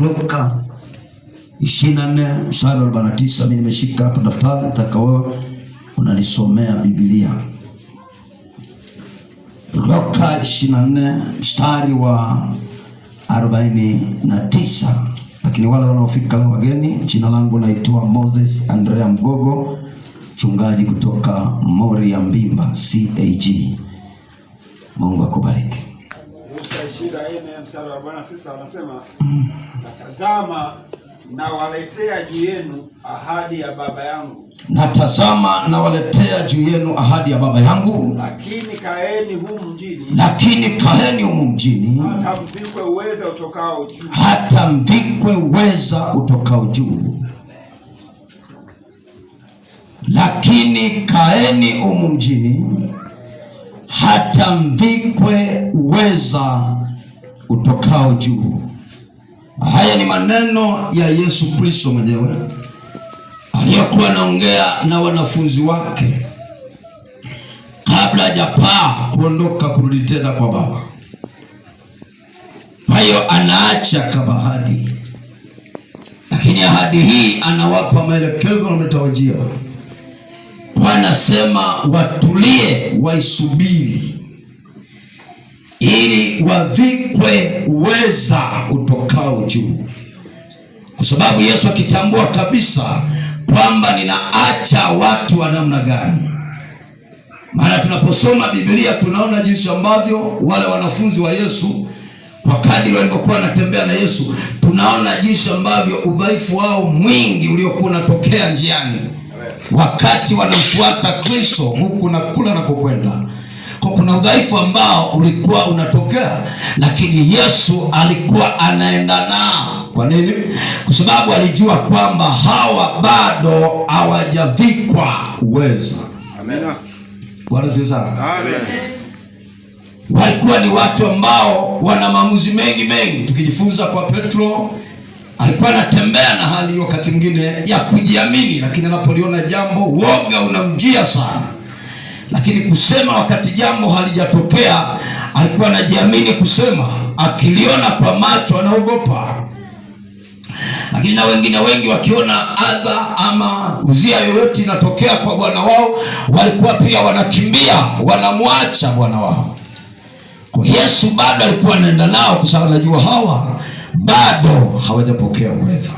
Luka 24 mstari wa 49. Mimi nimeshika hapa daftari, nataka wewe unanisomea Biblia. Luka 24 mstari wa 49. Lakini wale wanaofika leo wageni, jina langu naitwa Moses Andrea Mgogo, mchungaji kutoka Moria Mbimba CAG. Mungu akubariki. Luka 24 mstari wa 49 anasema, natazama nawaletea juu yenu ahadi ya Baba yangu. Natazama nawaletea juu yenu ahadi ya Baba yangu. Lakini kaeni humu mjini. Lakini kaeni humu mjini. Hata mvikwe uweza utokao juu. Hata mvikwe uweza utokao juu. Lakini kaeni humu mjini. Hata mvikwe uweza utokao juu. Haya ni maneno ya Yesu Kristo mwenyewe aliyokuwa anaongea na wanafunzi wake kabla hajapaa kuondoka kurudi tena kwa Baba. Kwa hiyo anaacha kama ahadi, lakini ahadi hii anawapa maelekezo na metawajia. Kwa anasema watulie, waisubiri ili wavikwe uweza utokao juu. Kwa sababu Yesu akitambua kabisa kwamba ninaacha watu wa namna gani. Maana tunaposoma Biblia tunaona jinsi ambavyo wale wanafunzi wa Yesu kwa kadri walivyokuwa wanatembea na Yesu, tunaona jinsi ambavyo udhaifu wao mwingi uliokuwa unatokea njiani wakati wanamfuata Kristo huku na kula na kukwenda. Kwa kuna udhaifu ambao ulikuwa unatokea, lakini Yesu alikuwa anaenda nao. Kwa nini? Kwa sababu alijua kwamba hawa bado hawajavikwa uweza. Amen. Bwana asifiwe sana. Amen. Walikuwa ni watu ambao wana maamuzi mengi. Tukijifunza kwa Petro, alikuwa anatembea na hali hiyo wakati mwingine ya kujiamini, lakini anapoliona jambo woga unamjia sana. Lakini kusema wakati jambo halijatokea, alikuwa anajiamini kusema. Akiliona kwa macho anaogopa. Lakini na wengine wengi wakiona adha ama uzia yoyote inatokea kwa bwana wao, walikuwa pia wanakimbia, wanamwacha bwana wao. Kwa Yesu bado alikuwa anaenda nao kwa sababu anajua hawa bado hawajapokea uweza.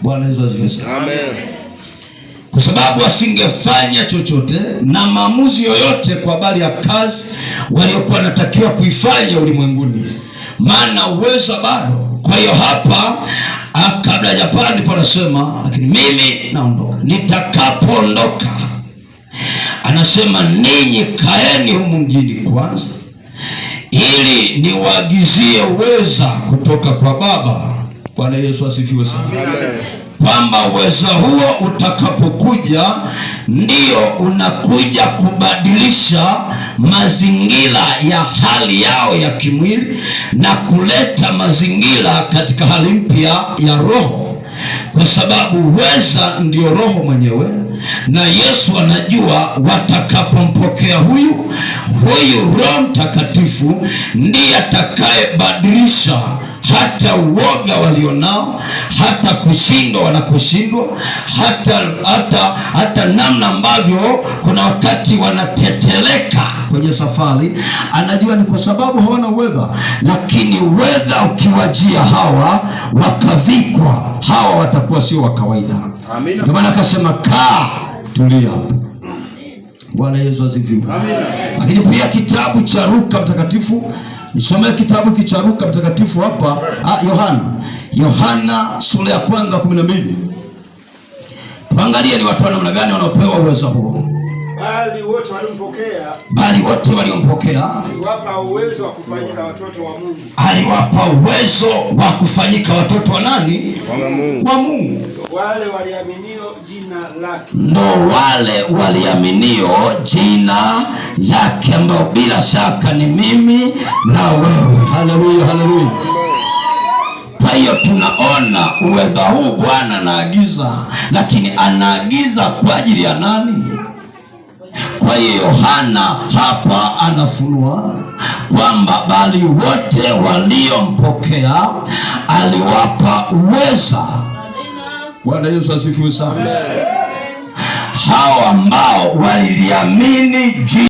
Bwana Yesu asifiwe. Amen. Kwa sababu asingefanya chochote na maamuzi yoyote kwa habari ya kazi waliokuwa wanatakiwa kuifanya ulimwenguni, maana uweza bado. Kwa hiyo hapa kabla hajapaa ndipo anasema, lakini mimi naondoka. Nitakapoondoka anasema, ninyi kaeni humu mjini kwanza, ili niwaagizie uweza kutoka kwa Baba. Bwana Yesu asifiwe sana. Kwamba uweza huo utakapokuja ndio unakuja kubadilisha mazingira ya hali yao ya kimwili na kuleta mazingira katika hali mpya ya roho, kwa sababu uweza ndio roho mwenyewe. Na Yesu anajua watakapompokea huyu Roho Mtakatifu ndiye atakayebadilisha hata uoga walionao, hata kushindwa wanakoshindwa, hata namna ambavyo kuna wakati wanateteleka kwenye safari. Anajua ni kwa sababu hawana uweza, lakini uweza ukiwajia hawa wakavikwa, hawa watakuwa sio wa kawaida. Amina. Ndio maana akasema kaa, tulia hapo. Bwana Yesu asifiwe. Amina. Lakini pia kitabu cha Luka mtakatifu, nisomee kitabu cha Luka mtakatifu hapa, Yohana sura ya 12. Tuangalie ni watu wa namna gani wanaopewa uwezo huo. Bali wote waliompokea aliwapa uwezo wa kufanyika watoto wa Mungu. Aliwapa uwezo wa kufanyika watoto wa nani? Wa Mungu. Wale waliaminio jina lake. Ndo wale waliaminio jina lake, ambao bila shaka ni mimi na wewe. Haleluya, haleluya. Kwa hiyo tunaona uwezo huu Bwana anaagiza, lakini anaagiza kwa ajili ya nani? Kwa hiyo Yohana hapa anafunua kwamba bali wote waliompokea aliwapa uweza. Bwana Yesu asifiwe sana. Hao ambao waliliamini